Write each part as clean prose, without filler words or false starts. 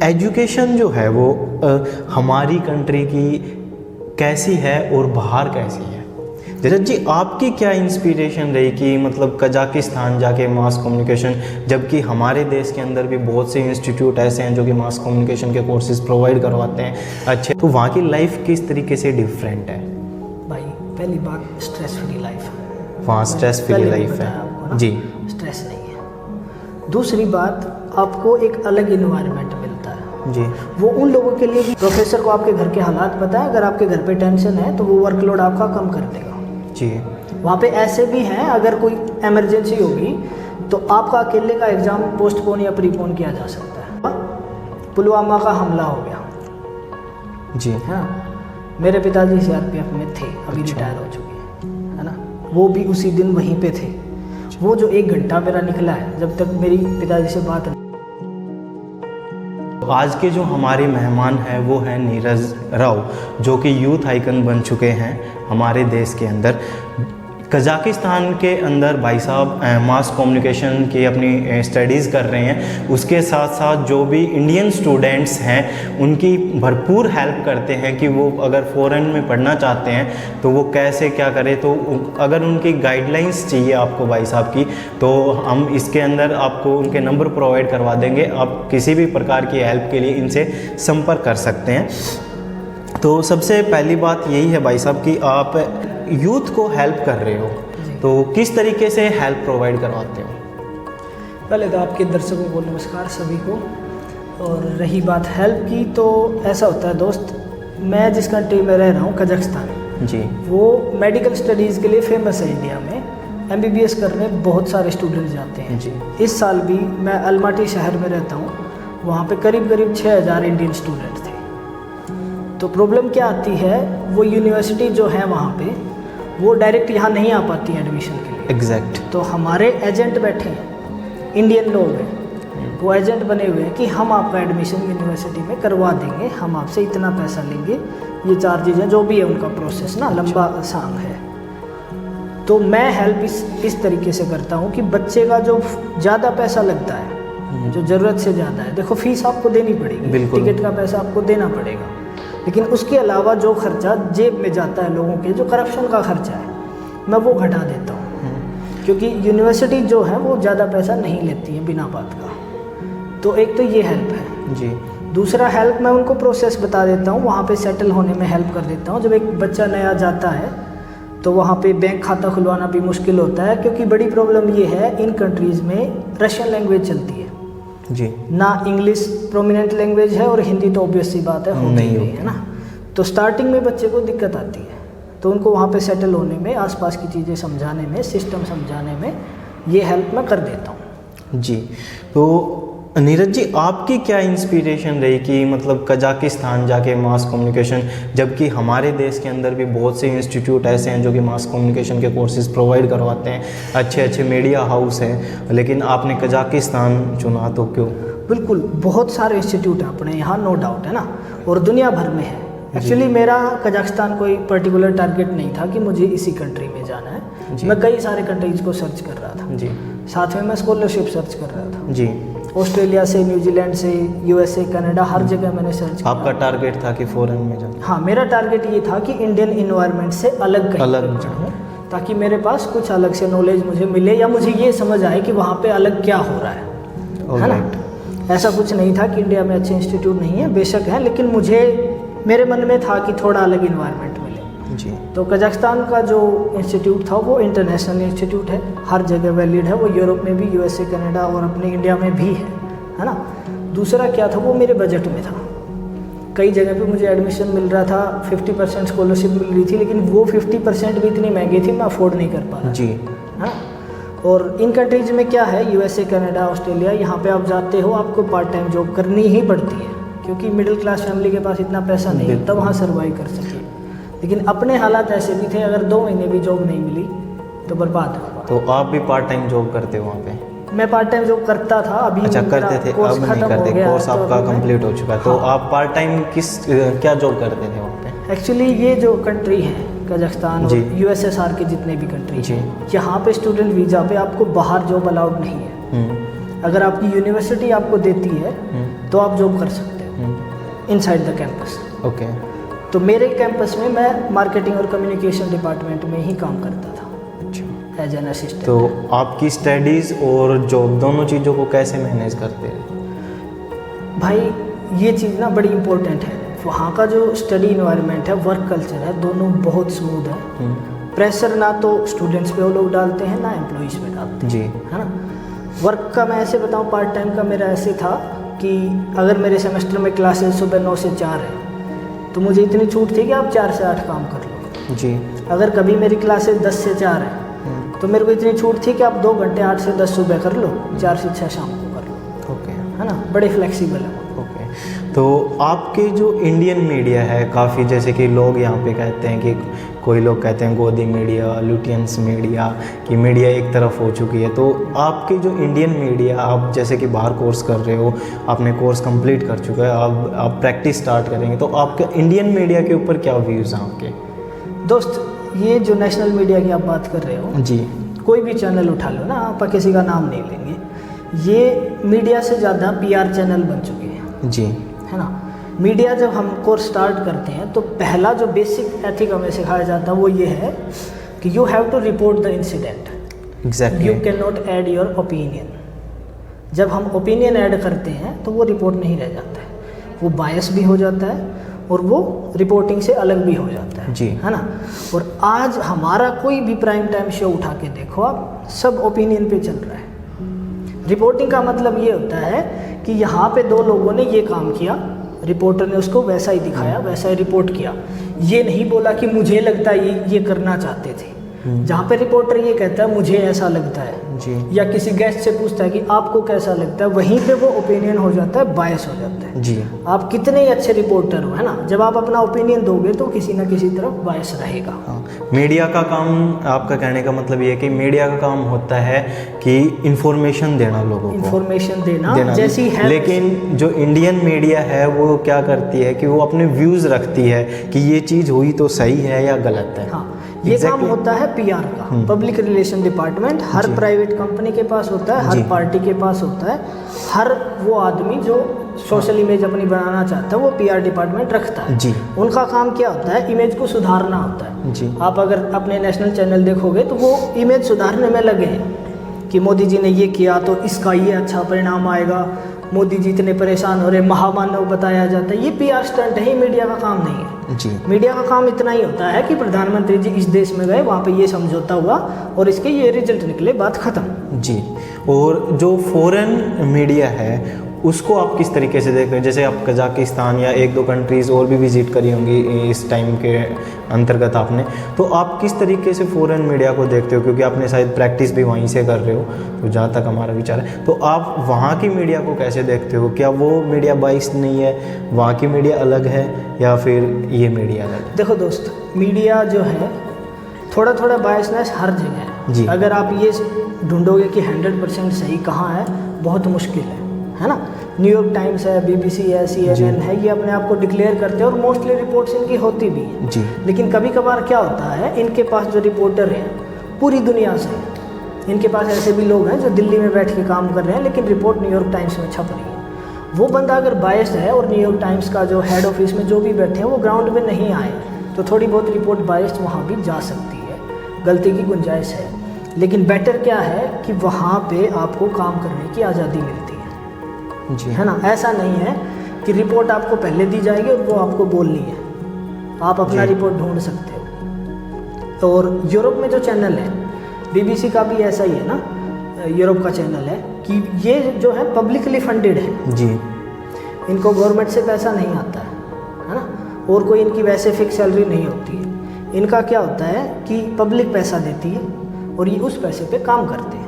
Education जो है वो हमारी कंट्री की कैसी है और बाहर कैसी है? जरद जी, आपकी क्या इंस्पिरेशन रही कि मतलब कजाकिस्तान जाके मास कम्युनिकेशन, जबकि हमारे देश के अंदर भी बहुत से इंस्टीट्यूट ऐसे हैं जो कि मास कम्युनिकेशन के कोर्सेज प्रोवाइड करवाते हैं अच्छे, तो वहाँ की लाइफ किस तरीके से डिफरेंट है? भाई पहली बात स्ट्रेस फ्री लाइफ है वहाँ, स्ट्रेस फ्री लाइफ है जी, स्ट्रेस नहीं है। दूसरी बात, आपको एक अलग इन्वायरमेंट मिलता है जी। वो उन लोगों के लिए भी, प्रोफेसर को आपके घर के हालात पता है, अगर आपके घर पे टेंशन है तो वो वर्कलोड आपका कम कर देगा जी। वहाँ पे ऐसे भी हैं, अगर कोई इमरजेंसी होगी तो आपका अकेले का एग्ज़ाम पोस्टपोन या प्रीपोन किया जा सकता है। पुलवामा का हमला हो गया जी, हाँ, मेरे पिताजी सीआरपीएफ में थे, अभी रिटायर हो चुके हैं, है ना, वो भी उसी दिन वहीं पे थे। वो जो 1 घंटा मेरा निकला है, जब तक मेरी पिताजी से बात नहीं। आज के जो हमारे मेहमान हैं वो हैं नीरज राव, जो कि यूथ आइकन बन चुके हैं हमारे देश के अंदर। कजाकिस्तान के अंदर भाई साहब मास कम्युनिकेशन की अपनी स्टडीज़ कर रहे हैं, उसके साथ साथ जो भी इंडियन स्टूडेंट्स हैं उनकी भरपूर हेल्प करते हैं कि वो अगर फ़ॉरेन में पढ़ना चाहते हैं तो वो कैसे क्या करें। तो अगर उनकी गाइडलाइंस चाहिए आपको भाई साहब की, तो हम इसके अंदर आपको उनके नंबर प्रोवाइड करवा देंगे, आप किसी भी प्रकार की हेल्प के लिए इनसे संपर्क कर सकते हैं। तो सबसे पहली बात यही है भाई साहब कि आप यूथ को हेल्प कर रहे हो, तो किस तरीके से हेल्प प्रोवाइड करवाते हो? पहले तो आपके दर्शकों को नमस्कार सभी को। और रही बात हेल्प की, तो ऐसा होता है दोस्त, मैं जिस कंट्री में रह रहा हूँ कजाकिस्तान जी, वो मेडिकल स्टडीज़ के लिए फेमस है। इंडिया में एमबीबीएस करने बहुत सारे स्टूडेंट्स जाते हैं जी। इस साल भी मैं अलमाटी शहर में रहता हूँ, वहाँ पे करीब 6000 इंडियन स्टूडेंट थे। तो प्रॉब्लम क्या आती है, वो यूनिवर्सिटी जो है वहाँ पे वो डायरेक्ट यहाँ नहीं आ पाती है एडमिशन के लिए। एग्जैक्ट। तो हमारे एजेंट बैठे हैं, इंडियन लोग हैं, वो एजेंट बने हुए हैं कि हम आपका एडमिशन यूनिवर्सिटी में करवा देंगे, हम आपसे इतना पैसा लेंगे, ये चार्जेज हैं, जो भी है उनका प्रोसेस ना लंबा आसान है। तो मैं हेल्प इस तरीके से करता हूँ कि बच्चे का जो ज़्यादा पैसा लगता है, जो ज़रूरत से ज़्यादा है, देखो फीस आपको देनी पड़ेगी, टिकट का पैसा आपको देना पड़ेगा, लेकिन उसके अलावा जो खर्चा जेब में जाता है लोगों के, जो करप्शन का खर्चा है, मैं वो घटा देता हूँ, क्योंकि यूनिवर्सिटी जो है वो ज़्यादा पैसा नहीं लेती है बिना बात का। तो एक तो ये हेल्प है जी। दूसरा हेल्प मैं उनको प्रोसेस बता देता हूँ, वहाँ पे सेटल होने में हेल्प कर देता हूँ। जब एक बच्चा नया जाता है तो वहाँ पे बैंक खाता खुलवाना भी मुश्किल होता है, क्योंकि बड़ी प्रॉब्लम ये है, इन कंट्रीज़ में रशियन लैंग्वेज चलती है जी, ना इंग्लिश प्रोमिनेंट लैंग्वेज है, और हिंदी तो ऑब्वियस सी बात है होती नहीं है ना। तो स्टार्टिंग में बच्चे को दिक्कत आती है, तो उनको वहाँ पे सेटल होने में, आसपास की चीज़ें समझाने में, सिस्टम समझाने में ये हेल्प मैं कर देता हूँ जी। तो नीरज जी, आपकी क्या इंस्पिरेशन रही कि मतलब कजाकिस्तान जाके मास कम्युनिकेशन, जबकि हमारे देश के अंदर भी बहुत से इंस्टीट्यूट ऐसे हैं जो कि मास कम्युनिकेशन के कोर्सेज प्रोवाइड करवाते हैं, अच्छे अच्छे मीडिया हाउस हैं, लेकिन आपने कजाकिस्तान चुना, तो क्यों? बिल्कुल, बहुत सारे इंस्टीट्यूट हैं अपने यहाँ, नो डाउट है ना, और दुनिया भर में है। एक्चुअली मेरा कजाकिस्तान कोई पर्टिकुलर टारगेट नहीं था कि मुझे इसी कंट्री में जाना है, मैं कई सारे कंट्रीज को सर्च कर रहा था जी, साथ में मैं स्कॉलरशिप सर्च कर रहा था जी। ऑस्ट्रेलिया से, न्यूजीलैंड से, यूएसए, कनाडा, हर जगह मैंने सर्च किया। आपका टारगेट था कि फॉरेन में जाना? हाँ, मेरा टारगेट ये था कि इंडियन इन्वायरमेंट से अलग कहीं जाऊँ, ताकि मेरे पास कुछ अलग से नॉलेज मुझे मिले, या मुझे ये समझ आए कि वहाँ पे अलग क्या हो रहा है ना। ऐसा कुछ नहीं था कि इंडिया में अच्छे इंस्टीट्यूट नहीं है, बेशक है, लेकिन मुझे मेरे मन में था कि थोड़ा अलग इन्वायरमेंट मिले जी। तो कजाकिस्तान का जो इंस्टीट्यूट था वो इंटरनेशनल इंस्टीट्यूट है, हर जगह वैलिड है, वो यूरोप में भी, यूएसए, कनाडा और अपने इंडिया में भी है ना। दूसरा क्या था, वो मेरे बजट में था। कई जगह पे मुझे एडमिशन मिल रहा था, 50% स्कॉलरशिप मिल रही थी, लेकिन वो 50% भी इतनी महंगी थी, मैं अफोर्ड नहीं कर पा रहा जी, है ना। और इन कंट्रीज में क्या है, यूएसए, कनाडा, ऑस्ट्रेलिया, यहाँ पे आप जाते हो, आपको पार्ट टाइम जॉब करनी ही पड़ती है, क्योंकि मिडिल क्लास फैमिली के पास इतना पैसा नहीं है तब वहाँ सर्वाइव कर सके। लेकिन अपने हालात ऐसे भी थे, अगर 2 महीने भी जॉब नहीं मिली तो बर्बाद हो। तो आप भी पार्ट टाइम जॉब करते हो वहाँ पे? मैं पार्ट टाइम जॉब करता था, अभी अच्छा करते थे, अब नहीं करते, कोर्स आपका कंप्लीट हो चुका है। तो आप पार्ट टाइम क्या जॉब करते थे वहाँ पे? एक्चुअली ये जो कंट्री है कजाकिस्तान और यूएसएसआर के जितने भी कंट्री हैं, यहाँ पे स्टूडेंट वीज़ा पे आपको बाहर जॉब अलाउड नहीं है। अगर आपकी यूनिवर्सिटी आपको देती है तो आप जॉब कर सकते हो, इनसाइड द कैंपस। ओके। तो मेरे कैंपस में मैं मार्केटिंग और कम्युनिकेशन डिपार्टमेंट में ही काम करता था अच्छा। As an assistant. तो आपकी स्टडीज़ और जॉब दोनों चीज़ों को कैसे मैनेज करते हैं? भाई ये चीज़ ना बड़ी इम्पोर्टेंट है। वहाँ का जो स्टडी इन्वायरमेंट है, वर्क कल्चर है, दोनों बहुत स्मूथ है। प्रेशर ना तो स्टूडेंट्स पे वो लोग डालते हैं ना एम्प्लॉइज़ पे डालते हैं, जी, है ना। वर्क का मैं ऐसे बताऊँ, पार्ट टाइम का मेरा ऐसे था कि अगर मेरे सेमेस्टर में क्लासेस सुबह 9 से 4 है तो मुझे इतनी छूट थी कि आप 4 से 8 काम कर लो। जी। अगर कभी मेरी क्लासेस 10 से 4 है तो मेरे को इतनी छूट थी कि आप 2 घंटे 8 से 10 सुबह कर लो, 4 से 6 शाम को कर लो। ओके। है ना, बड़े फ्लेक्सिबल है। ओके। तो आपके जो इंडियन मीडिया है काफ़ी, जैसे कि लोग यहाँ पे कहते हैं कि कोई लोग कहते हैं गोदी मीडिया, लुटियंस मीडिया, कि मीडिया एक तरफ हो चुकी है। तो आपके जो इंडियन मीडिया, आप जैसे कि बाहर कोर्स कर रहे हो, आपने कोर्स कंप्लीट कर चुका है, आप प्रैक्टिस स्टार्ट करेंगे, तो आपके इंडियन मीडिया के ऊपर क्या व्यूज़ हैं आपके? दोस्त, ये जो नेशनल मीडिया की आप बात कर रहे हो जी, कोई भी चैनल उठा लो ना, आप किसी का नाम नहीं लेंगे, ये मीडिया से ज़्यादा PR चैनल बन चुके हैं। जी, है ना। मीडिया जब हम कोर्स स्टार्ट करते हैं तो पहला जो बेसिक एथिक हमें सिखाया जाता है वो ये है कि you have to report the incident, exactly. You can not add your opinion. जब हम ओपिनियन ऐड करते हैं तो वो रिपोर्ट नहीं रह जाता है, वो बायस भी हो जाता है और वो रिपोर्टिंग से अलग भी हो जाता है। जी। है ना। और आज हमारा कोई भी प्राइम टाइम शो उठा के देखो आप, सब ओपिनियन पे चल रहा है। रिपोर्टिंग का मतलब ये होता है कि यहाँ पे 2 लोगों ने ये काम किया, रिपोर्टर ने उसको वैसा ही दिखाया, वैसा ही रिपोर्ट किया। ये नहीं बोला कि मुझे लगता है ये करना चाहते थे। जहाँ पे रिपोर्टर ये कहता है मुझे ऐसा लगता है, जी, या किसी गेस्ट से पूछता है कि आपको कैसा लगता है, वहीं पे वो ओपिनियन हो जाता है, बायस हो जाता है। जी। आप कितने ही अच्छे रिपोर्टर हो, है ना, जब आप अपना ओपिनियन दोगे तो किसी ना किसी तरफ बायस रहेगा। हाँ, मीडिया का काम, आपका कहने का मतलब ये है कि मीडिया का काम होता है कि इंफॉर्मेशन देना लोगों को, इंफॉर्मेशन देना जैसी है। लेकिन जो इंडियन मीडिया है वो क्या करती है कि वो अपने व्यूज़ रखती है कि ये चीज़ हुई तो सही है या गलत है। हाँ, ये काम होता है PR का, पब्लिक रिलेशन डिपार्टमेंट। हर प्राइवेट कंपनी के पास होता है, हर पार्टी के पास होता है, हर वो आदमी जो सोशल इमेज अपनी बनाना चाहता है वो PR डिपार्टमेंट रखता है। जी। उनका काम क्या होता है, इमेज को सुधारना होता है। जी। आप अगर अपने नेशनल चैनल देखोगे तो वो इमेज सुधारने में लगे हैं कि मोदी जी ने ये किया तो इसका ये अच्छा परिणाम आएगा, मोदी जी इतने परेशान हो रहे, महामानव बताया जाता है। ये PR स्टंट है, मीडिया का काम नहीं है। जी। मीडिया का काम इतना ही होता है कि प्रधानमंत्री जी इस देश में गए, वहाँ पे ये समझौता हुआ और इसके ये रिजल्ट निकले, बात खत्म। जी। और जो फॉरेन मीडिया है उसको आप किस तरीके से देख रहे हैं? जैसे आप कजाकिस्तान या 1-2 कंट्रीज़ और भी विज़िट करी होंगी इस टाइम के अंतर्गत आपने, तो आप किस तरीके से फॉरेन मीडिया को देखते हो? क्योंकि आपने शायद प्रैक्टिस भी वहीं से कर रहे हो, तो जहाँ तक हमारा विचार है, तो आप वहाँ की मीडिया को कैसे देखते हो? क्या वो मीडिया बाइस्ड नहीं है, वहाँ की मीडिया अलग है, या फिर ये मीडिया अलग है? देखो दोस्त, मीडिया जो है थोड़ा थोड़ा बायसनेस हर जगह जी। है। अगर आप ये ढूंढोगे कि 100% सही कहाँ है, बहुत मुश्किल है ना। न्यूयॉर्क टाइम्स है, BBC है, CNN है, ये अपने आप को डिक्लेयर करते हैं और मोस्टली रिपोर्ट्स इनकी होती भी हैं। जी। लेकिन कभी कभार क्या होता है, इनके पास जो रिपोर्टर हैं पूरी दुनिया से, इनके पास ऐसे भी लोग हैं जो दिल्ली में बैठ के काम कर रहे हैं लेकिन रिपोर्ट न्यूयॉर्क टाइम्स में छप रही है। वो बंदा अगर बायस्ड है और न्यूयॉर्क टाइम्स का जो हेड ऑफिस में जो भी बैठे हैं वो ग्राउंड पे नहीं आए, तो थोड़ी बहुत रिपोर्ट बायस्ड वहाँ भी जा सकती है, गलती की गुंजाइश है। लेकिन बेटर क्या है कि वहाँ पे आपको काम करने की आज़ादी मिलती है। जी। है ना। ऐसा नहीं है कि रिपोर्ट आपको पहले दी जाएगी और वो आपको बोलनी है, आप अपना रिपोर्ट ढूंढ सकते हो। और यूरोप में जो चैनल है, BBC का भी ऐसा ही है ना, यूरोप का चैनल है, कि ये जो है पब्लिकली फंडेड है। जी। इनको गवर्नमेंट से पैसा नहीं आता है ना, और कोई इनकी वैसे फिक्स सैलरी नहीं होती है। इनका क्या होता है कि पब्लिक पैसा देती है और ये उस पैसे पे काम करते हैं।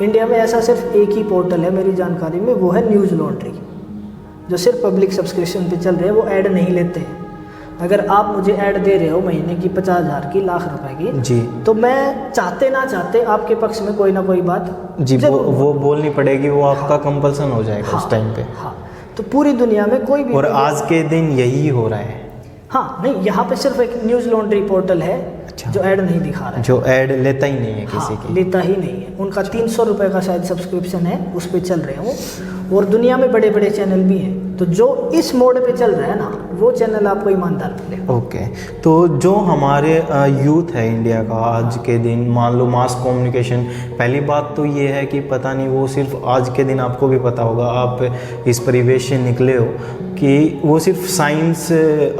इंडिया में ऐसा सिर्फ एक ही पोर्टल है मेरी जानकारी में, वो है न्यूज़ लॉन्ड्री, जो सिर्फ पब्लिक सब्सक्रिप्शन पे चल रहे हैं, वो ऐड नहीं लेते हैं। अगर आप मुझे ऐड दे रहे हो महीने की 50,000 की, लाख रुपए की, जी, तो मैं चाहते ना चाहते आपके पक्ष में कोई ना कोई बात जी वो बोलनी पड़ेगी, वो आपका कंपल्सन हो जाएगा। हाँ, उस टाइम पे। हाँ, तो पूरी दुनिया में कोई भी, और आज के दिन यही हो रहा है। हाँ नहीं, यहाँ पे सिर्फ एक न्यूज़ लॉन्ड्री पोर्टल है। अच्छा। जो ऐड नहीं दिखा रहा है, जो ऐड लेता ही नहीं है किसी हाँ, की। लेता ही नहीं है। उनका 300 रुपये का शायद सब्सक्रिप्शन है, उस पर चल रहे हैं वो। और दुनिया में बड़े बड़े चैनल भी हैं, तो जो इस मोड पे चल रहा है ना वो चैनल आपको ईमानदार मिलेगा। ओके, तो जो हमारे यूथ है इंडिया का आज के दिन, मान लो मास कम्युनिकेशन, पहली बात तो ये है कि पता नहीं वो सिर्फ आज के दिन, आपको भी पता होगा, आप इस परिवेश से निकले हो कि वो सिर्फ साइंस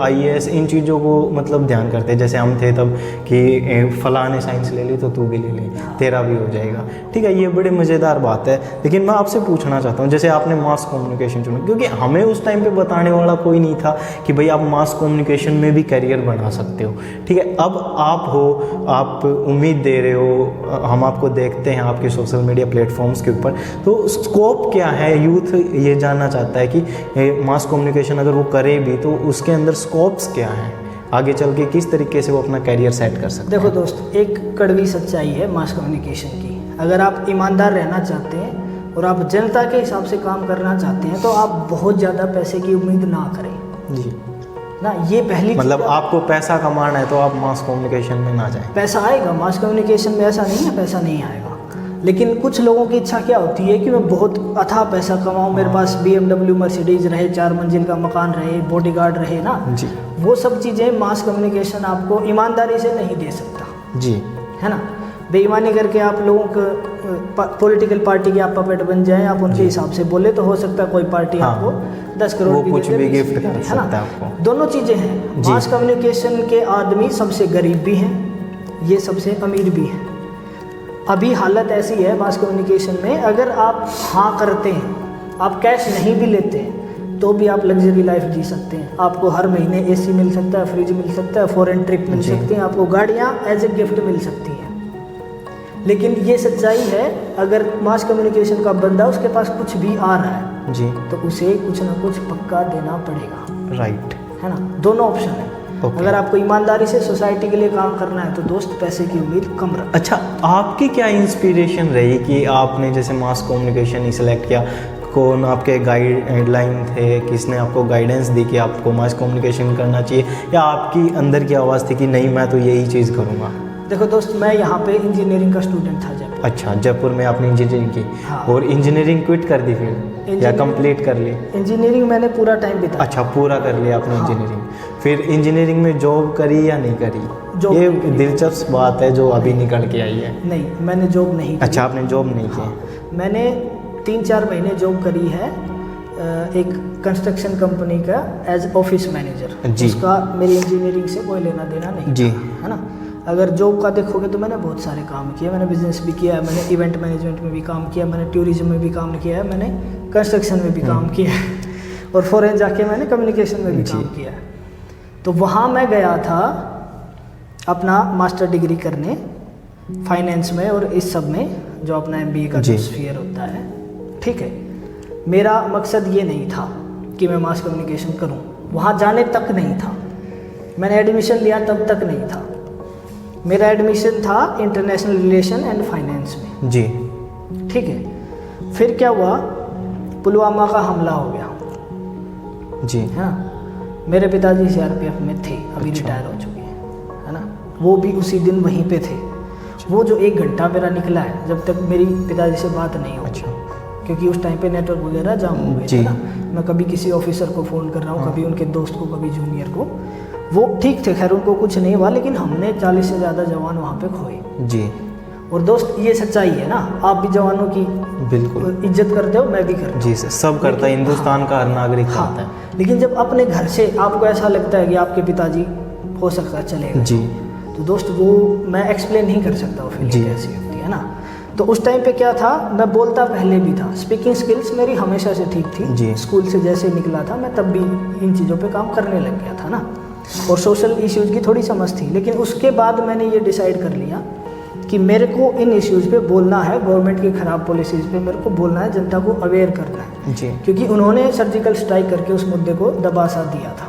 IAS इन चीज़ों को मतलब ध्यान करते हैं। जैसे हम थे तब कि फलां ने साइंस ले ली तो तू भी ले ले, तेरा भी हो जाएगा। ठीक है, ये बड़े मज़ेदार बात है। लेकिन मैं आपसे पूछना चाहता हूँ, जैसे आपने मास कम्युनिकेशन चुना, क्योंकि हमें उस टाइम पे बताने वाला कोई नहीं था कि भाई आप मास कम्युनिकेशन में भी करियर बना सकते हो। ठीक है, अब आप हो, आप उम्मीद दे रहे हो, हम आपको देखते हैं आपके सोशल मीडिया प्लेटफॉर्म्स के ऊपर, तो स्कोप क्या है? यूथ ये जानना चाहता है कि मास कम्युनिकेशन अगर वो करे भी तो उसके अंदर स्कोप्स क्या हैं, आगे चल के किस तरीके से वो अपना करियर सेट कर सकते हैं। देखो दोस्त, एक कड़वी सच्चाई है मास कम्युनिकेशन की। अगर आप ईमानदार रहना चाहते हैं और आप जनता के हिसाब से काम करना चाहते हैं तो आप बहुत ज़्यादा पैसे की उम्मीद ना करें जी ना। ये पहली मतलब आपको पैसा कमाना है तो आप मास कम्युनिकेशन में ना जाएं। पैसा आएगा मास कम्युनिकेशन में, ऐसा नहीं है पैसा नहीं आएगा। लेकिन कुछ लोगों की इच्छा क्या होती है कि मैं बहुत अथाह पैसा कमाऊं, मेरे पास BMW मर्सिडीज रहे, 4 मंजिल का मकान रहे, बॉडीगार्ड रहे ना जी। वो सब चीज़ें मास कम्युनिकेशन आपको ईमानदारी से नहीं दे सकता जी, है ना। बेईमानी करके आप लोगों को पॉलिटिकल पार्टी के आप पपेट बन जाएं, आप उनके हिसाब से बोले तो हो सकता है कोई पार्टी आपको 10 करोड़ वो कुछ भी गिफ्ट कर है सकता है ना। आपको। दोनों चीज़ें हैं। मास कम्युनिकेशन के आदमी सबसे गरीब भी हैं, ये सबसे अमीर भी हैं। अभी हालत ऐसी है मास कम्युनिकेशन में, अगर आप हाँ करते हैं, आप कैश नहीं भी लेते हैं तो भी आप लग्जरी लाइफ जी सकते हैं। आपको हर महीने AC मिल सकता है, फ्रिज मिल सकता है, फॉरेन ट्रिप मिल सकती हैं, आपको गाड़ियाँ एज ए गिफ्ट मिल सकती हैं। लेकिन ये सच्चाई है, अगर मास कम्युनिकेशन का बंदा उसके पास कुछ भी आ रहा है जी, तो उसे कुछ ना कुछ पक्का देना पड़ेगा, राइट, है ना। दोनों ऑप्शन है। अगर आपको ईमानदारी से सोसाइटी के लिए काम करना है तो दोस्त पैसे की उम्मीद कम रख। अच्छा, आपकी क्या इंस्पिरेशन रही कि आपने जैसे मास कम्युनिकेशन ही सिलेक्ट किया? कौन आपके गाइडलाइन थे? किसने आपको गाइडेंस दी कि आपको मास कम्युनिकेशन करना चाहिए, या आपकी अंदर की आवाज़ थी कि नहीं मैं तो यही चीज़ करूँगा? देखो दोस्त, मैं यहाँ पे इंजीनियरिंग का स्टूडेंट था जयपुर। अच्छा, जयपुर में आपने इंजीनियरिंग की? हाँ। और इंजीनियरिंग क्विट कर दी फिर या कंप्लीट कर ली? इंजीनियरिंग मैंने पूरा टाइम बिताया। अच्छा, पूरा कर लिया आपने इंजीनियरिंग। फिर इंजीनियरिंग में जॉब करी या नहीं करी? ये दिलचस्प बात है जो अभी निकल के आई है। नहीं, मैंने जॉब नहीं की। अच्छा, आपने जॉब नहीं की? मैंने 3-4 महीने जॉब करी है एक कंस्ट्रक्शन कंपनी का एज ऑफिस मैनेजर। जी। उसका मेरी इंजीनियरिंग से कोई लेना देना नहीं जी, है ना। अगर जॉब का देखोगे तो मैंने बहुत सारे काम किए। मैंने बिजनेस भी किया है, मैंने इवेंट मैनेजमेंट में भी काम किया, मैंने टूरिज्म में भी काम किया है, मैंने कंस्ट्रक्शन में भी काम किया है और फॉरेन जाके मैंने कम्युनिकेशन में भी काम किया है। तो वहाँ मैं गया था अपना मास्टर डिग्री करने फाइनेंस में और इस सब में, जो अपना MBA का जो स्फीयर होता है। ठीक है, मेरा मकसद ये नहीं था कि मैं मास कम्युनिकेशन करूं, वहाँ जाने तक नहीं था। मैंने एडमिशन लिया तब तक नहीं था। मेरा एडमिशन था इंटरनेशनल रिलेशन एंड फाइनेंस में। जी, ठीक है, फिर क्या हुआ, पुलवामा का हमला हो गया जी, है ना। मेरे पिताजी CRPF में थे, अभी रिटायर हो चुके हैं, है ना। वो भी उसी दिन वहीं पे थे। वो जो 1 घंटा मेरा निकला है, जब तक मेरी पिताजी से बात नहीं हो, क्योंकि उस टाइम पे नेटवर्क वगैरह जाम हो गए थे ना। मैं कभी किसी ऑफिसर को फ़ोन कर रहा हूँ, कभी उनके दोस्त को, कभी जूनियर को। वो ठीक थे, खैर उनको कुछ नहीं हुआ, लेकिन हमने 40 से ज़्यादा जवान वहाँ पे खोए। जी। और दोस्त, ये सच्चाई है ना, आप भी जवानों की बिल्कुल इज्जत करते हो, मैं भी करता हूँ। जी सर, सब करता है, हिंदुस्तान का हर नागरिक करता है। लेकिन जब अपने घर से आपको ऐसा लगता है कि आपके पिताजी हो सकता है चले गए, जी, तो दोस्त वो मैं एक्सप्लेन नहीं कर सकता वो फीलिंग कैसी होती है ना। तो उस टाइम पे क्या था, मैं बोलता पहले भी था, स्पीकिंग स्किल्स मेरी हमेशा से ठीक थी जी। स्कूल से जैसे निकला था मैं तब भी इन चीज़ों पे काम करने लग गया था ना, और सोशल इश्यूज़ की थोड़ी समझ थी। लेकिन उसके बाद मैंने ये डिसाइड कर लिया कि मेरे को इन इश्यूज़ पे बोलना है, गवर्नमेंट की ख़राब पॉलिसीज़ पे मेरे को बोलना है, जनता को अवेयर करना है जी। क्योंकि उन्होंने सर्जिकल स्ट्राइक करके उस मुद्दे को दबा सा दिया था,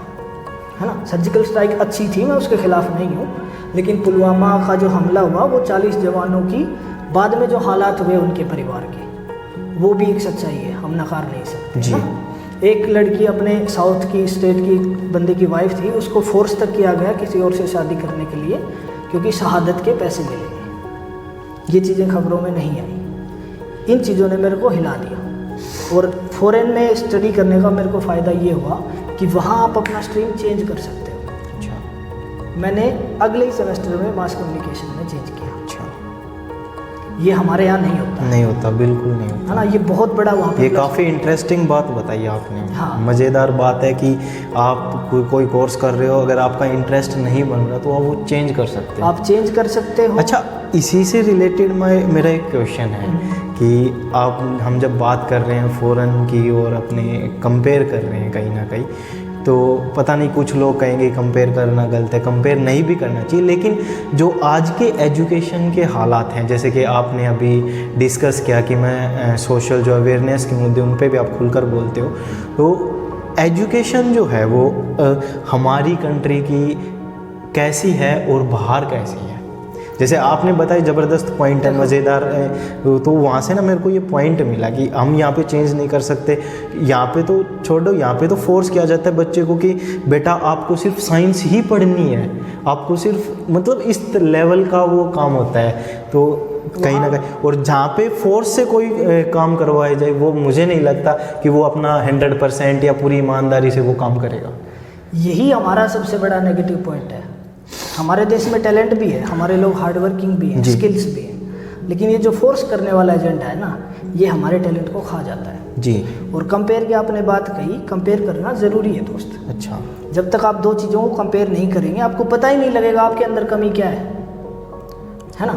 है ना। सर्जिकल स्ट्राइक अच्छी थी, मैं उसके खिलाफ नहीं हूँ, लेकिन पुलवामा का जो हमला हुआ वो 40 जवानों की बाद में जो हालात हुए उनके परिवार के, वो भी एक सच्चाई है, हम नकार नहीं सकते जी। ना? एक लड़की अपने साउथ की स्टेट की बंदे की वाइफ थी, उसको फोर्स तक किया गया किसी और से शादी करने के लिए क्योंकि शहादत के पैसे मिलेंगे। ये चीज़ें खबरों में नहीं आई, इन चीज़ों ने मेरे को हिला दिया। और फॉरेन में स्टडी करने का मेरे को फ़ायदा ये हुआ कि वहाँ आप अपना स्ट्रीम चेंज कर सकते हो। अच्छा। मैंने अगले ही सेमेस्टर में मास कम्युनिकेशन में चेंज किया। अच्छा। ये हमारे यहाँ नहीं होता। नहीं होता, बिल्कुल नहीं होता, है ना। ये बहुत बड़ा वहाँ पे ये काफ़ी इंटरेस्टिंग बात बताई आपने। हाँ। मज़ेदार बात है कि आप कोई कोर्स कर रहे हो, अगर आपका इंटरेस्ट नहीं बन रहा तो आप वो चेंज कर सकते हो। आप चेंज कर सकते हो। अच्छा, इसी से रिलेटेड मेरा एक क्वेश्चन है कि हम जब बात कर रहे हैं फ़ॉरेन की और अपने कंपेयर कर रहे हैं कहीं ना कहीं, तो पता नहीं कुछ लोग कहेंगे कंपेयर करना गलत है, कंपेयर नहीं भी करना चाहिए, लेकिन जो आज के एजुकेशन के हालात हैं, जैसे कि आपने अभी डिस्कस किया कि मैं सोशल जो अवेयरनेस के मुद्दे उन पे भी आप खुलकर बोलते हो, तो एजुकेशन जो है वो हमारी कंट्री की कैसी है और बाहर कैसी है। जैसे आपने बताया ज़बरदस्त पॉइंट है, मज़ेदार है, तो वहाँ से ना मेरे को ये पॉइंट मिला कि हम यहाँ पे चेंज नहीं कर सकते। यहाँ पे तो छोड़ो, यहाँ पे तो फोर्स किया जाता है बच्चे को कि बेटा आपको सिर्फ साइंस ही पढ़नी है, आपको सिर्फ मतलब इस लेवल का वो काम होता है। तो कहीं ना कहीं, और जहाँ पे फोर्स से कोई काम करवाया जाए, वो मुझे नहीं लगता कि वो अपना 100% या पूरी ईमानदारी से वो काम करेगा। यही हमारा सबसे बड़ा नेगेटिव पॉइंट है। हमारे देश में टैलेंट भी है, हमारे लोग हार्ड वर्किंग भी हैं, स्किल्स भी हैं, लेकिन ये जो फोर्स करने वाला एजेंडा है ना, ये हमारे टैलेंट को खा जाता है जी। और कंपेयर की आपने बात कही, कंपेयर करना ज़रूरी है दोस्त। अच्छा। जब तक आप दो चीज़ों को कंपेयर नहीं करेंगे, आपको पता ही नहीं लगेगा आपके अंदर कमी क्या है ना।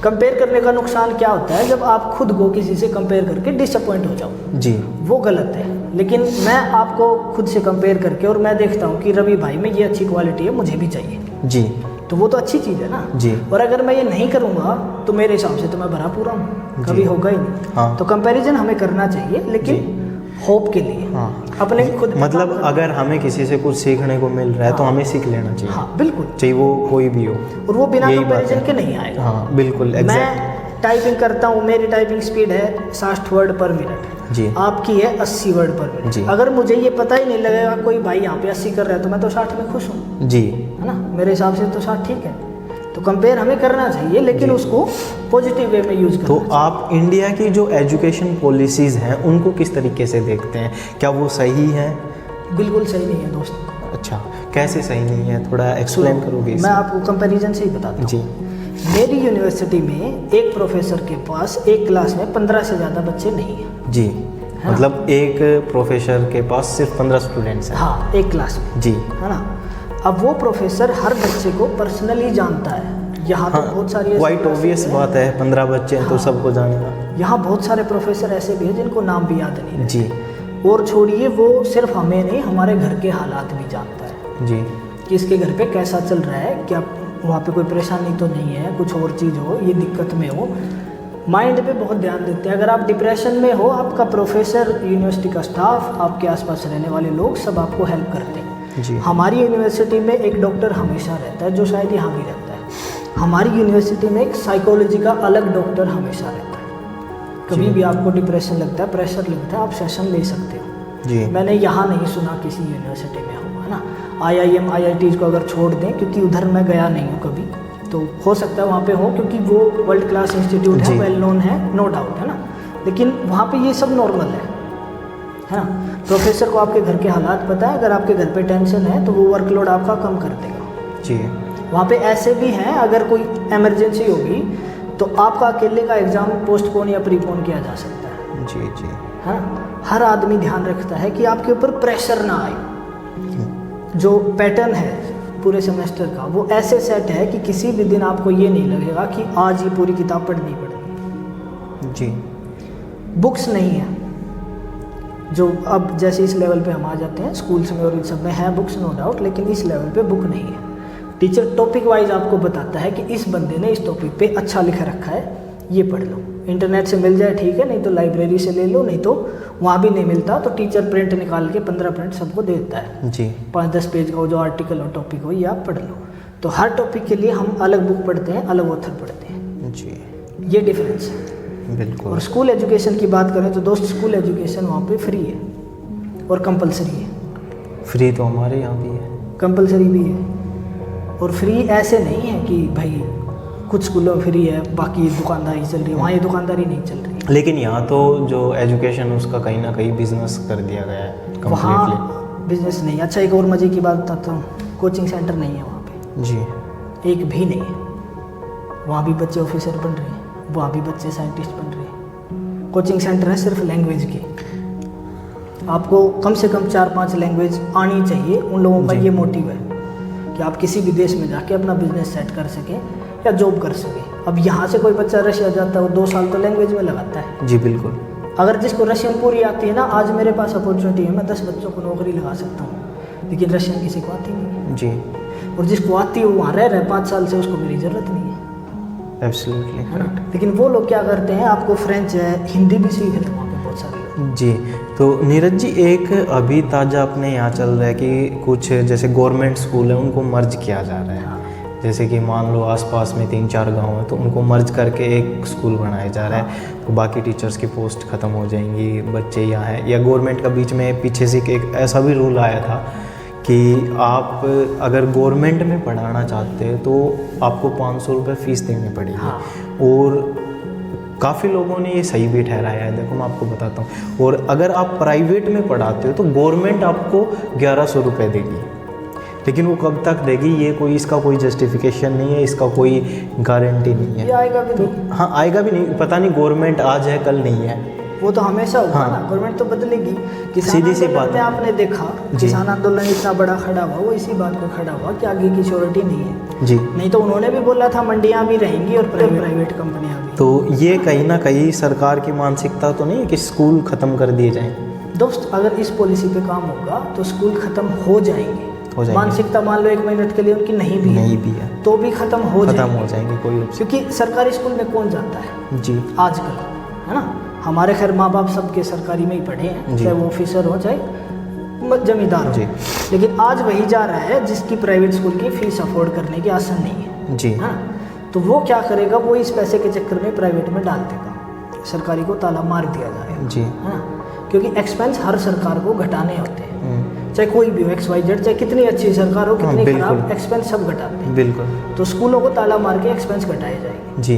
कंपेयर करने का नुकसान क्या होता है, जब आप खुद को किसी से कंपेयर करके डिसअपॉइंट हो जाओ जी, वो गलत है। लेकिन मैं आपको खुद से कंपेयर करके और मैं देखता हूँ कि रवि भाई में ये अच्छी क्वालिटी है, मुझे भी चाहिए जी, तो वो तो अच्छी चीज़ है ना जी। और अगर मैं ये नहीं करूँगा तो मेरे हिसाब से तो मैं भरा पूरा हूँ, कभी होगा ही नहीं। हाँ। तो कंपैरिजन हमें करना चाहिए, लेकिन होप के लिए। हाँ। अपने खुद मतलब अगर हमें किसी से कुछ सीखने को मिल रहा है तो हमें सीख लेना चाहिए। हाँ बिल्कुल, चाहे वो कोई भी हो, और वो बिना यही बात कंपैरिजन है। के नहीं आएगा। हाँ बिल्कुल, मैं एग्जैक्ट। टाइपिंग करता हूँ, मेरी टाइपिंग स्पीड है 60 वर्ड पर मिनट जी। आपकी है 80 वर्ड पर मिनट जी। अगर मुझे ये पता ही नहीं लगेगा कोई भाई यहाँ पे 80 कर रहा है तो मैं तो 60 में खुश हूँ, जी, है ना। मेरे हिसाब से तो 60 ठीक है। तो कंपेयर हमें करना चाहिए, लेकिन उसको पॉजिटिव वे में यूज करना तो चाहिए। आप इंडिया की जो एजुकेशन पॉलिसीज़ हैं उनको किस तरीके से देखते हैं, क्या वो सही है? बिल्कुल सही नहीं है दोस्त। अच्छा, कैसे सही नहीं है, थोड़ा एक्सप्लेन करोगे मैं आपको कंपैरिजन से ही बताता हूँ। जी। मेरी यूनिवर्सिटी में एक प्रोफेसर के पास एक क्लास में 15 से ज़्यादा बच्चे नहीं हैं। जी, मतलब एक प्रोफेसर के पास सिर्फ 15 स्टूडेंट्स हैं। हाँ, एक क्लास में, जी, है ना। अब वो प्रोफेसर हर बच्चे को पर्सनली जानता है। यहाँ तो बहुत सारी ऐसी वाइट क्लासेस ऑब्वियस हैं। बात है, 15 बच्चे हैं तो सबको जानेगा। यहाँ बहुत सारे प्रोफेसर ऐसे भी हैं जिनको नाम भी याद नहीं रहते। जी, और छोड़िए, वो सिर्फ हमें नहीं, हमारे घर के हालात भी जानता है जी, कि इसके घर पे कैसा चल रहा है, क्या वहाँ पे कोई परेशानी तो नहीं है, कुछ और चीज़ हो, ये दिक्कत में हो। माइंड पे बहुत ध्यान देते हैं। अगर आप डिप्रेशन में हो, आपका प्रोफेसर, यूनिवर्सिटी का स्टाफ, आपके आसपास रहने वाले लोग सब आपको हेल्प करते हैं। जी। हमारी यूनिवर्सिटी में एक डॉक्टर हमेशा रहता है, जो शायद यहाँ भी रहता है। हमारी यूनिवर्सिटी में एक साइकोलॉजी का अलग डॉक्टर हमेशा रहता है। कभी भी आपको डिप्रेशन लगता है, प्रेशर लगता है, आप सेशन ले सकते हो। जी, मैंने यहाँ नहीं सुना किसी यूनिवर्सिटी में हो, है ना। IIM IITs को अगर छोड़ दें, क्योंकि उधर मैं गया नहीं हूँ कभी, तो हो सकता है वहाँ पे हो, क्योंकि वो वर्ल्ड क्लास इंस्टीट्यूट है, वेल नोन है, नो डाउट, है ना। लेकिन वहाँ पे ये सब नॉर्मल है ना। प्रोफेसर को आपके घर के हालात पता है, अगर आपके घर पे टेंशन है तो वो वर्कलोड आपका कम कर देगा। जी। वहाँ पे ऐसे भी हैं, अगर कोई इमरजेंसी होगी तो आपका अकेले का एग्ज़ाम पोस्टपोन या प्रीपोन किया जा सकता है। जी, जी, हाँ, हर आदमी ध्यान रखता है कि आपके ऊपर प्रेशर ना आए। जो पैटर्न है पूरे सेमेस्टर का, वो ऐसे सेट है कि किसी भी दिन आपको ये नहीं लगेगा कि आज ये पूरी किताब पढ़नी पड़ेगी। जी। बुक्स नहीं है, जो अब जैसे इस लेवल पे हम आ जाते हैं स्कूल्स में और इन सब में है बुक्स, नो डाउट, लेकिन इस लेवल पे बुक नहीं है। टीचर टॉपिक वाइज आपको बताता है कि इस बंदे ने इस टॉपिक पे अच्छा लिख रखा है, ये पढ़ लो। इंटरनेट से मिल जाए ठीक है, नहीं तो लाइब्रेरी से ले लो, नहीं तो वहाँ भी नहीं मिलता तो टीचर प्रिंट निकाल के 15 प्रिंट सबको दे देता है। जी। 5-10 पेज का जो आर्टिकल और टॉपिक हो, ये आप पढ़ लो। तो हर टॉपिक के लिए हम अलग बुक पढ़ते हैं, अलग ऑथर पढ़ते हैं। जी, ये डिफरेंस है। बिल्कुल। और स्कूल एजुकेशन की बात करें तो दोस्त, स्कूल एजुकेशन वहाँ पे फ्री है और कंपलसरी है। फ्री तो हमारे यहाँ भी है। कंपलसरी भी है, और फ्री ऐसे नहीं है कि भाई कुछ स्कूलों में फ्री है, बाकी दुकानदारी चल रही है, वहाँ ये दुकानदारी नहीं चल रही है। लेकिन यहाँ तो जो एजुकेशन उसका कहीं ना कहीं बिजनेस कर दिया गया है completely। वहाँ बिजनेस नहीं। अच्छा, एक और मज़े की बात बताता हूँ, कोचिंग सेंटर नहीं है वहाँ पे, जी एक भी नहीं है। वहाँ भी बच्चे ऑफिसर बन रहे हैं, वहाँ भी बच्चे साइंटिस्ट बन रहे हैं। कोचिंग सेंटर है सिर्फ लैंग्वेज के, आपको कम से कम 4-5 लैंग्वेज आनी चाहिए। उन लोगों का ये मोटिव है कि आप किसी भी देश में जाके अपना बिजनेस सेट कर सकें या जॉब कर सकें। अब यहाँ से कोई बच्चा रशिया जाता है, वो 2 साल तो लैंग्वेज में लगाता है। जी बिल्कुल। अगर जिसको रशियन पूरी आती है ना, आज मेरे पास अपॉर्चुनिटी है, मैं 10 बच्चों को नौकरी लगा सकता हूँ, लेकिन रशियन किसी को आती नहीं जी। और जिसको आती है वो वहाँ रह रहे 5 साल से, उसको मेरी ज़रूरत नहीं है, एब्सोल्युटली, है ना। लेकिन वो लोग क्या करते हैं, आपको फ्रेंच है, हिंदी भी सीख रहे हैं वहाँ पे बहुत सारे लोग। जी। तो नीरज जी, एक अभी ताज़ा अपने यहाँ चल रहा है कि कुछ जैसे गवर्नमेंट स्कूल है उनको मर्ज किया जा रहा है। हाँ। जैसे कि मान लो आसपास में 3-4 गांव है तो उनको मर्ज करके एक स्कूल बनाया जा रहा है, तो बाकी टीचर्स की पोस्ट ख़त्म हो जाएंगी, बच्चे यहाँ हैं। या गवर्नमेंट का बीच में पीछे से एक ऐसा भी रूल आया था कि आप अगर गवर्नमेंट में पढ़ाना चाहते हैं तो आपको 500 रुपये फ़ीस देनी पड़ेगी। हाँ। और काफ़ी लोगों ने ये सही भी ठहराया है, देखो मैं आपको बताता हूँ। और अगर आप प्राइवेट में पढ़ाते हो तो गवर्नमेंट आपको 1100 रुपये देगी, लेकिन वो कब तक देगी ये कोई, इसका कोई जस्टिफिकेशन नहीं है, इसका कोई गारंटी नहीं है। ये आएगा भी नहीं। हाँ आएगा भी नहीं, पता नहीं, गवर्नमेंट आज है कल नहीं है, वो तो हमेशा होगा हाँ। ना, गवर्नमेंट तो बदलेगी। किसान सीधी सी आंदोलन बात में है। आपने देखा, किसान आंदोलन इतना बड़ा खड़ा हुआ, वो इसी बात को खड़ा हुआ कि आगे की श्योरिटी नहीं है। जी। नहीं तो उन्होंने भी बोला था मंडियाँ भी रहेंगी और प्राइवेट कंपनियाँ भी। तो ये कहीं ना कहीं सरकार की मानसिकता तो नहीं है कि स्कूल ख़त्म कर दिए जाएँ? दोस्त, अगर इस पॉलिसी पे काम होगा तो स्कूल खत्म हो जाएंगे। मानसिकता मान लो 1 मिनट के लिए उनकी नहीं भी है तो भी खत्म हो जाएंगे कोई रूप से। क्योंकि सरकारी स्कूल में कौन जाता है जी आजकल, है ना। हमारे खैर माँ बाप सबके सरकारी में ही पढ़े हैं, चाहे वो ऑफिसर हो चाहे जमींदार हो, लेकिन आज वही जा रहा है जिसकी प्राइवेट स्कूल की फीस अफोर्ड करने की आसान नहीं है जी, हाँ। तो वो क्या करेगा, वो इस पैसे के चक्कर में प्राइवेट में डाल देगा, सरकारी को ताला मार दिया जाएगा जी, है ना। क्योंकि एक्सपेंस हर सरकार को घटाने होते हैं, चाहे कोई भी हो, XYZ, चाहे कितनी अच्छी सरकार हो, कितनी खराब, एक्सपेंस सब घटाते हैं। बिल्कुल। तो स्कूलों को ताला मार के एक्सपेंस घटाए जाएंगे जी।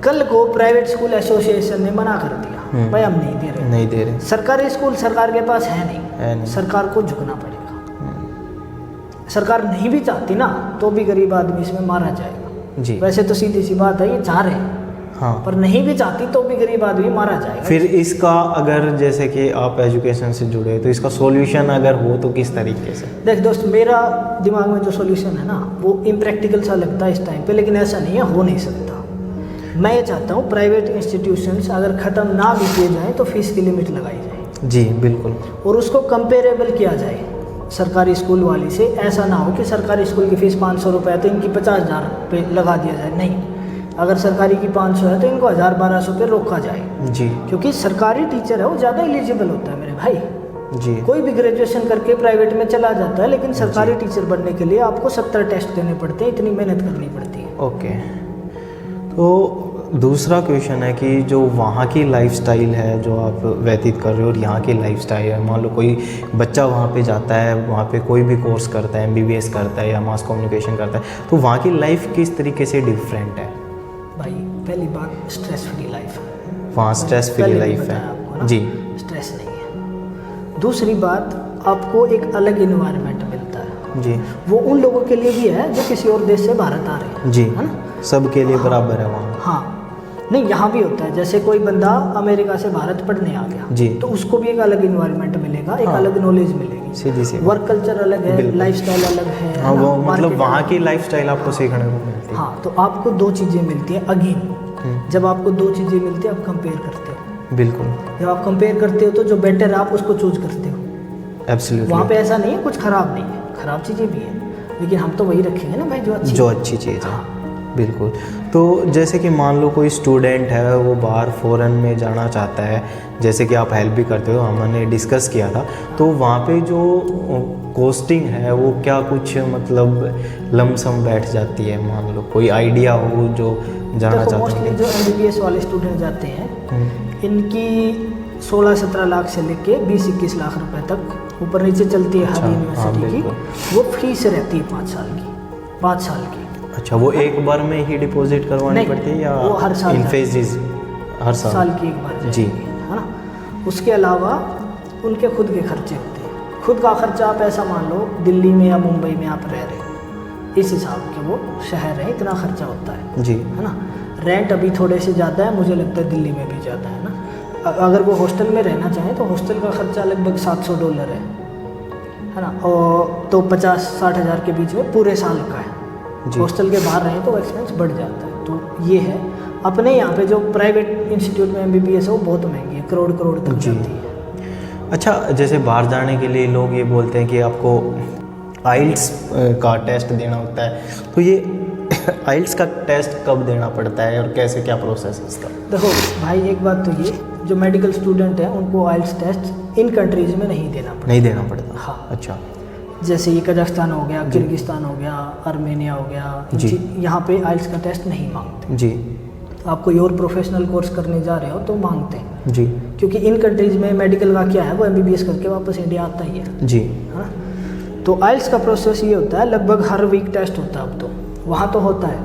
कल को प्राइवेट स्कूल एसोसिएशन ने मना कर दिया, भाई हम नहीं दे रहे। सरकारी स्कूल सरकार के पास है नहीं, सरकार को झुकना पड़ेगा। सरकार नहीं भी चाहती ना तो भी गरीब आदमी इसमें मारा जाएगा जी। वैसे तो सीधी सी बात है, ये चाह रहे हैं हाँ, पर नहीं भी चाहती तो भी गरीब आदमी मारा जाएगा। फिर इसका अगर जैसे कि आप एजुकेशन से जुड़े तो इसका सॉल्यूशन अगर हो तो किस तरीके से? देख दोस्त, मेरा दिमाग में जो सॉल्यूशन है ना वो इम्प्रैक्टिकल सा लगता है इस टाइम पे, लेकिन ऐसा नहीं है, हो नहीं सकता। मैं ये चाहता हूँ प्राइवेट इंस्टीट्यूशंस अगर ख़त्म ना भी किए जाएँ तो फीस की लिमिट लगाई जाए जी बिल्कुल, और उसको कंपेरेबल किया जाए सरकारी स्कूल वाली से। ऐसा ना हो कि सरकारी स्कूल की फ़ीस 500 रुपये है तो इनकी 50,000 पे लगा दिया जाए, नहीं। अगर सरकारी की 500 है तो इनको 1000-1200 पे रोका जाए जी, क्योंकि सरकारी टीचर है वो ज़्यादा एलिजिबल होता है मेरे भाई जी। कोई भी ग्रेजुएशन करके प्राइवेट में चला जाता है, लेकिन सरकारी टीचर बनने के लिए आपको 70 टेस्ट देने पड़ते हैं, इतनी मेहनत करनी पड़ती है। ओके, तो दूसरा क्वेश्चन है कि जो वहाँ की लाइफस्टाइल है जो आप व्यतीत कर रहे हो और यहाँ की लाइफस्टाइल है, मान लो कोई बच्चा वहाँ पे जाता है, वहाँ पे कोई भी कोर्स करता है, MBBS करता है या मास कम्युनिकेशन करता है, तो वहाँ की लाइफ किस तरीके से डिफरेंट है? भाई पहली बात स्ट्रेस फ्री लाइफ है वहाँ, स्ट्रेस फ्री लाइफ है जी, स्ट्रेस नहीं है। दूसरी बात, आपको एक अलग इन्वायरमेंट मिलता है जी, वो उन लोगों के लिए भी है जो किसी और देश से भारत आ रहे हैं जी, है ना, सबके लिए बराबर है वहाँ। हाँ, नहीं यहाँ भी होता है, जैसे कोई बंदा अमेरिका से भारत पढ़ने आ गया जी, तो उसको भी एक अलग इन्वायरमेंट मिलेगा, एक अलग नॉलेज मिलेगी, सीधी सी वर्क कल्चर अलग है, लाइफस्टाइल अलग है। हाँ, वो मतलब वहाँ की लाइफस्टाइल आपको सीखने को मिलती है। हाँ, तो आपको 2 चीज़ें मिलती हैं अगेन। जब आपको 2 चीज़ें मिलती है आप कंपेयर करते हो, बिल्कुल। जब आप कंपेयर करते हो तो जो बेटर है आप उसको चूज करते हो। एब्सोल्युटली, वहाँ पे ऐसा नहीं है कुछ खराब नहीं है, खराब चीज़ें भी हैं, लेकिन हम तो वही रखेंगे ना भाई जो अच्छी चीज़ है। बिल्कुल। तो जैसे कि मान लो कोई स्टूडेंट है वो बाहर फ़ॉरेन में जाना चाहता है, जैसे कि आप हेल्प भी करते हो, हमने डिस्कस किया था, तो वहाँ पे जो कॉस्टिंग है वो क्या कुछ मतलब लमसम बैठ जाती है? मान लो कोई आइडिया हो जो जाना चाहते हैं। जो MBBS वाले स्टूडेंट जाते हैं इनकी 16-17 लाख से लेके 20-21 लाख रुपए तक ऊपर नीचे चलती है हर यूनिवर्सिटी की, वो फ्री से रहती है 5 साल की। अच्छा, वो एक बार में ही डिपॉजिट करवानी नहीं, पड़ती है या वो हर साल इन जाती फेजेस? हर साल की एक बार जी, जाएगी, है ना। उसके अलावा उनके खुद के खर्चे होते हैं। खुद का खर्चा आप ऐसा मान लो, दिल्ली में या मुंबई में आप रह रहे हो, इस हिसाब के वो शहर है, इतना खर्चा होता है जी, है ना। रेंट अभी थोड़े से ज़्यादा है, मुझे लगता है दिल्ली में भी ज़्यादा है ना। अगर वो हॉस्टल में रहना चाहे तो हॉस्टल का खर्चा लगभग $700 है ना। और तो 50-60 हज़ार के बीच में पूरे साल का है। जी। हॉस्टल के बाहर रहें तो एक्सपेंस बढ़ जाता है। तो ये है। अपने यहाँ पे जो प्राइवेट इंस्टीट्यूट में MBBS है वो बहुत महंगी है, करोड़ तक जी। जाती है। अच्छा, जैसे बाहर जाने के लिए लोग ये बोलते हैं कि आपको आइल्स का टेस्ट देना होता है, तो ये आइल्स का टेस्ट कब देना पड़ता है और कैसे, क्या प्रोसेस है इसका? देखो भाई, एक बात तो ये, जो मेडिकल स्टूडेंट हैं उनको आइल्स टेस्ट इन कंट्रीज में नहीं देना पड़ता। नहीं देना पड़ता? हाँ। अच्छा। जैसे ये कजाकिस्तान हो गया, किर्गिस्तान हो गया, आर्मेनिया हो गया, जी। यहाँ पे आइल्स का टेस्ट नहीं मांगते। जी आप कोई और प्रोफेशनल कोर्स करने जा रहे हो तो मांगते हैं, जी क्योंकि इन कंट्रीज में मेडिकल का क्या है, वो MBBS करके वापस इंडिया आता ही है जी। ना। तो आइल्स का प्रोसेस ये होता है, लगभग हर वीक टेस्ट होता है अब तो। वहाँ तो होता है,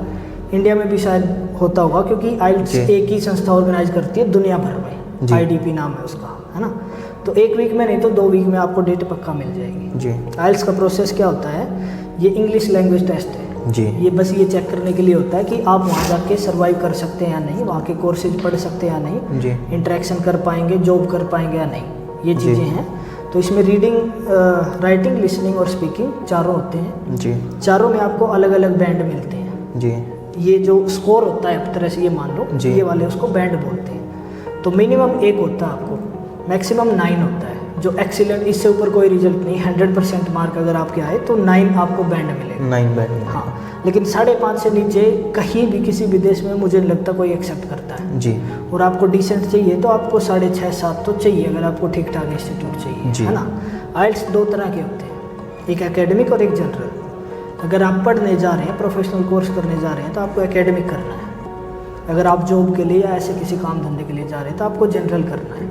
इंडिया में भी शायद होता होगा, क्योंकि आइल्स जी। एक ही संस्था ऑर्गेनाइज करती है दुनिया भर में, जी। IDP नाम है उसका, है ना। तो एक वीक में नहीं तो 2 वीक में आपको डेट पक्का मिल जाएगी। जी आइल्स का प्रोसेस क्या होता है, ये इंग्लिश लैंग्वेज टेस्ट है। जी ये बस ये चेक करने के लिए होता है कि आप वहाँ जाके सर्वाइव कर सकते हैं या नहीं, वहाँ के कोर्सेज पढ़ सकते हैं या नहीं, जी इंटरेक्शन कर पाएंगे, जॉब कर पाएंगे या नहीं, ये जी। चीज़ें हैं। तो इसमें रीडिंग, राइटिंग, लिसनिंग और स्पीकिंग चारों होते हैं। जी चारों में आपको अलग अलग बैंड मिलते हैं। जी ये जो स्कोर होता है, एक तरह से ये मान लो, जी। ये वाले उसको बैंड बोलते हैं। तो मिनिमम 1 होता है आपको, मैक्सिमम 9 होता है, जो एक्सीलेंट, इससे ऊपर कोई रिजल्ट नहीं। 100% मार्क अगर आपके आए तो 9 आपको बैंड मिलेगा। 9 बैंड? हाँ, लेकिन 5.5 से नीचे कहीं भी किसी भी देश में मुझे नहीं लगता कोई एक्सेप्ट करता है। जी और आपको डिसेंट चाहिए तो आपको 6.5-7 तो चाहिए, अगर आपको ठीक ठाक इंस्टीट्यूट चाहिए, जी। है ना। आइल्स 2 तरह के होते हैं, एक एकेडमिक और एक जनरल। अगर आप पढ़ने जा रहे हैं, प्रोफेशनल कोर्स करने जा रहे हैं, तो आपको एकेडमिक करना है। अगर आप जॉब के लिए या ऐसे किसी काम धंधे के लिए जा रहे हैं तो आपको जनरल करना है।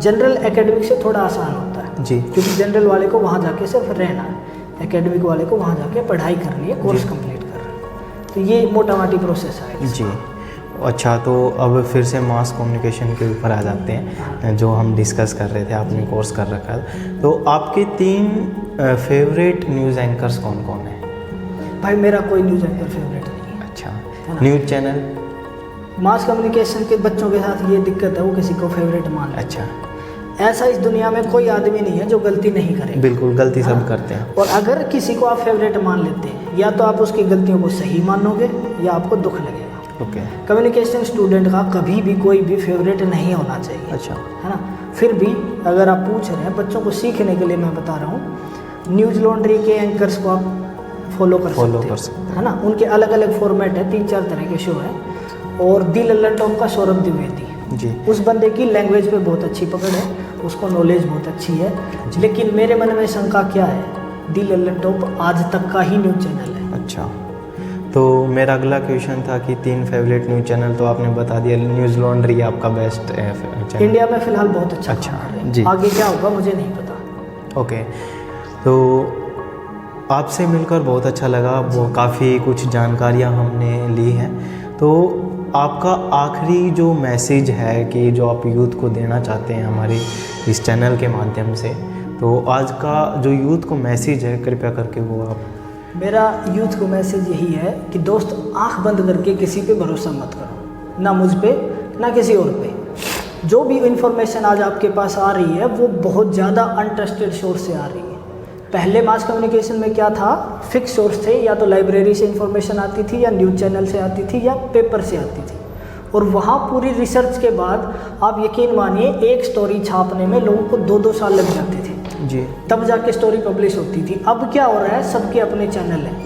जनरल एकेडमिक से थोड़ा आसान होता है जी, क्योंकि जनरल वाले को वहाँ जाके सिर्फ रहना है, एकेडमिक वाले को वहाँ जाके पढ़ाई करनी है, कोर्स जी। कंप्लीट करना है। तो ये मोटा मोटी प्रोसेस है जी। अच्छा, तो अब फिर से मास कम्युनिकेशन के ऊपर आ जाते हैं, जो हम डिस्कस कर रहे थे, आपने कोर्स कर रखा है। तो आपके 3 फेवरेट न्यूज़ एंकर्स कौन कौन हैं? भाई मेरा कोई न्यूज़ एंकर फेवरेट नहीं है। अच्छा, है ना? News channel? मास कम्युनिकेशन के बच्चों के साथ ये दिक्कत है, वो किसी को फेवरेट मान लेते अच्छा, हैं। ऐसा इस दुनिया में कोई आदमी नहीं है जो गलती नहीं करे। बिल्कुल, गलती सब हाँ। करते हैं। और अगर किसी को आप फेवरेट मान लेते हैं, या तो आप उसकी गलतियों को सही मानोगे या आपको दुख लगेगा। ओके। कम्युनिकेशन स्टूडेंट का कभी भी कोई भी फेवरेट नहीं होना चाहिए, अच्छा। है ना। फिर भी अगर आप पूछ रहे हैं, बच्चों को सीखने के लिए मैं बता रहा हूँ, न्यूज़ लॉन्ड्री के एंकर्स को आप फॉलो कर सकते हैं, है ना। उनके अलग अलग फॉर्मेट है, 3-4 तरह के शो हैं। और दी लल्लन टॉप का सौरभ द्विवेदी जी उस बंदे की लैंग्वेज पे बहुत अच्छी पकड़ है, उसको नॉलेज बहुत अच्छी है। लेकिन मेरे मन में शंका क्या है, दी लल्लन टॉप आज तक का ही न्यूज़ चैनल है। अच्छा, तो मेरा अगला क्वेश्चन था कि 3 फेवरेट न्यूज़ चैनल तो आपने बता दिया। न्यूज़ लॉन्ड्री आपका बेस्ट चैनल इंडिया में फिलहाल बहुत अच्छा अच्छा, काम कर रहे हैं। जी। आगे क्या होगा मुझे नहीं पता। ओके, तो आपसे मिलकर बहुत अच्छा लगा, वो काफ़ी कुछ जानकारियाँ हमने ली हैं। तो आपका आखिरी जो मैसेज है कि जो आप यूथ को देना चाहते हैं हमारे इस चैनल के माध्यम से, तो आज का जो यूथ को मैसेज है, कृपया करके वो आप। मेरा यूथ को मैसेज यही है कि दोस्त, आंख बंद करके किसी पे भरोसा मत करो, ना मुझ पे ना किसी और पे। जो भी इन्फॉर्मेशन आज आपके पास आ रही है वो बहुत ज़्यादा अनट्रस्टेड सोर्स से आ रही है। पहले मास कम्युनिकेशन में क्या था, फिक्स सोर्स थे, या तो लाइब्रेरी से इन्फॉर्मेशन आती थी, या न्यूज़ चैनल से आती थी, या पेपर से आती थी। और वहाँ पूरी रिसर्च के बाद आप यकीन मानिए एक स्टोरी छापने में लोगों को 2-2 साल लग जाते थे जी, तब जाके स्टोरी पब्लिश होती थी। अब क्या हो रहा है, सबके अपने चैनल हैं,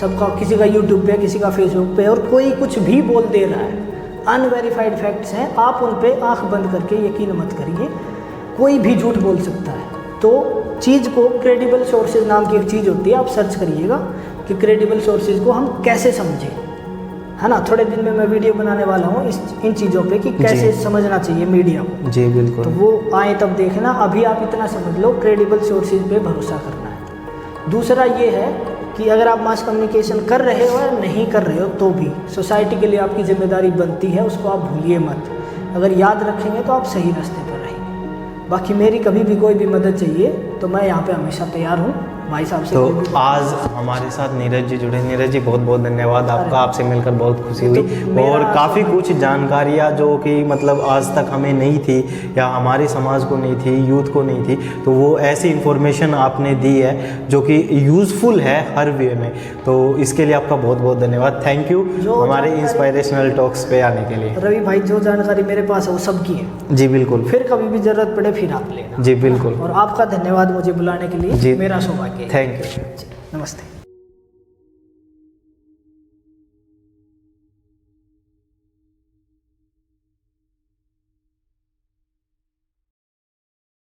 सबका, किसी का यूट्यूब पे, किसी का फेसबुक पे, और कोई कुछ भी बोल दे रहा है। अनवेरीफाइड फैक्ट्स हैं, आप उन पे आंख बंद करके यकीन मत करिए, कोई भी झूठ बोल सकता है। तो चीज़ को क्रेडिबल सोर्सेज नाम की एक चीज़ होती है, आप सर्च करिएगा कि क्रेडिबल सोर्सेज को हम कैसे समझें, है ना। थोड़े दिन में मैं वीडियो बनाने वाला हूँ इन चीज़ों पे कि कैसे समझना चाहिए मीडिया को। जी बिल्कुल। तो वो आए तब देखना, अभी आप इतना समझ लो, क्रेडिबल सोर्सेज पे भरोसा करना है। दूसरा ये है कि अगर आप मास कम्युनिकेशन कर रहे हो या नहीं कर रहे हो तो भी सोसाइटी के लिए आपकी जिम्मेदारी बनती है, उसको आप भूलिए मत। अगर याद रखेंगे तो आप सही रास्ते पर रहेंगे। बाकी मेरी कभी भी कोई भी मदद चाहिए तो मैं यहाँ पे हमेशा तैयार हूँ भाई साहब से। तो आज हमारे साथ नीरज जी जुड़े। नीरज जी बहुत बहुत धन्यवाद आपका, आपसे मिलकर बहुत खुशी हुई और काफ़ी कुछ जानकारियाँ जो कि मतलब आज तक हमें नहीं थी या हमारे समाज को नहीं थी, यूथ को नहीं थी, तो वो ऐसी इन्फॉर्मेशन आपने दी है जो कि यूज़फुल है हर वे में। तो इसके लिए आपका बहुत बहुत धन्यवाद। थैंक यू हमारे इंस्पायरेशनल टॉक्स पे आने के लिए। रवि भाई, जो जानकारी मेरे पास है वो सबकी है जी बिल्कुल। फिर कभी भी ज़रूरत पड़े फिर आप लेना। जी बिल्कुल। और आपका धन्यवाद मुझे बुलाने के लिए, जी मेरा सौभाग्य। Thank you. नमस्ते।